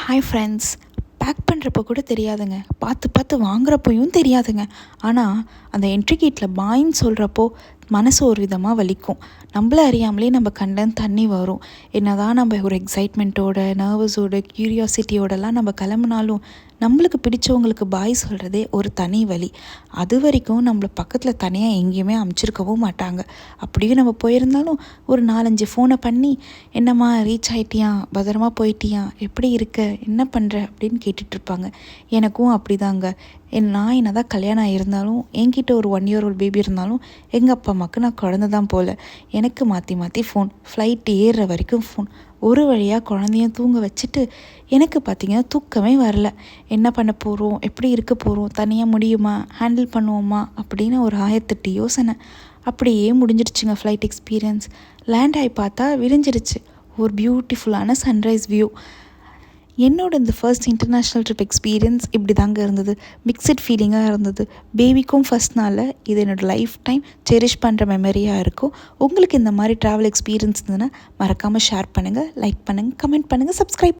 Hi friends. Back பண்ணுறப்போ கூட தெரியாதுங்க, பார்த்து பார்த்து வாங்குறப்பையும் தெரியாதுங்க. ஆனால் அந்த என்ட்ரி கேட்டில் பாயின்னு சொல்கிறப்போ மனசு ஒரு விதமாக வலிக்கும். நம்மள அறியாமலே நம்ம கண்டன் தண்ணி வரும். என்னதான் நம்ம ஒரு எக்ஸைட்மெண்ட்டோட, நர்வஸோட, க்யூரியாசிட்டியோடலாம் நம்ம கிளம்புனாலும் நம்மளுக்கு பிடிச்சவங்களுக்கு பாய் சொல்கிறதே ஒரு தனி வலி. அது வரைக்கும் நம்மளை பக்கத்தில் தனியாக எங்கேயுமே அமைச்சிருக்கவும் மாட்டாங்க. அப்படியே நம்ம போயிருந்தாலும் ஒரு 4-5 ஃபோனை பண்ணி, என்னம்மா ரீச் ஆகிட்டியா, பத்திரமா போயிட்டியா, எப்படி இருக்க, என்ன பண்ணுற அப்படின்னு கேட்டுட்ருப்பாங்க. எனக்கும் அப்படி தாங்க. நான் என்ன தான் கல்யாணம் ஆகியிருந்தாலும் என்கிட்ட ஒரு 1 year old பேபி இருந்தாலும் எங்கள் அப்பா அம்மாவுக்கு நான் குழந்த தான் போல். எனக்கு மாற்றி மாற்றி ஃபோன், ஃப்ளைட் ஏறுற வரைக்கும் ஃபோன். ஒரு வழியாக குழந்தையும் தூங்க வச்சுட்டு எனக்கு பார்த்திங்கன்னா தூக்கமே வரல. என்ன பண்ண போகிறோம், எப்படி இருக்க போகிறோம், தனியாக முடியுமா, ஹேண்டில் பண்ணுவோமா அப்படின்னு ஒரு 1008 யோசனை. அப்படியே முடிஞ்சிடுச்சுங்க ஃப்ளைட் எக்ஸ்பீரியன்ஸ். லேண்ட் ஆகி பார்த்தா விரிஞ்சிருச்சு ஒரு பியூட்டிஃபுல்லான சன்ரைஸ் வியூ. என்னோட இந்த ஃபர்ஸ்ட் இன்டர்நேஷ்னல் ட்ரிப் எக்ஸ்பீரியன்ஸ் இப்படி தாங்க இருந்தது. மிக்சட் ஃபீலிங்காக இருந்தது. பேபிக்கும் ஃபர்ஸ்ட்னால இது என்னோடய லைஃப் டைம் செரிஷ் பண்ணுற மெமரியாக இருக்கும். உங்களுக்கு இந்த மாதிரி ட்ராவல் எக்ஸ்பீரியன்ஸ் இருந்ததுன்னா மறக்காமல் ஷேர் பண்ணுங்கள், லைக் பண்ணுங்கள், கமெண்ட் பண்ணுங்கள், சப்ஸ்கிரைப்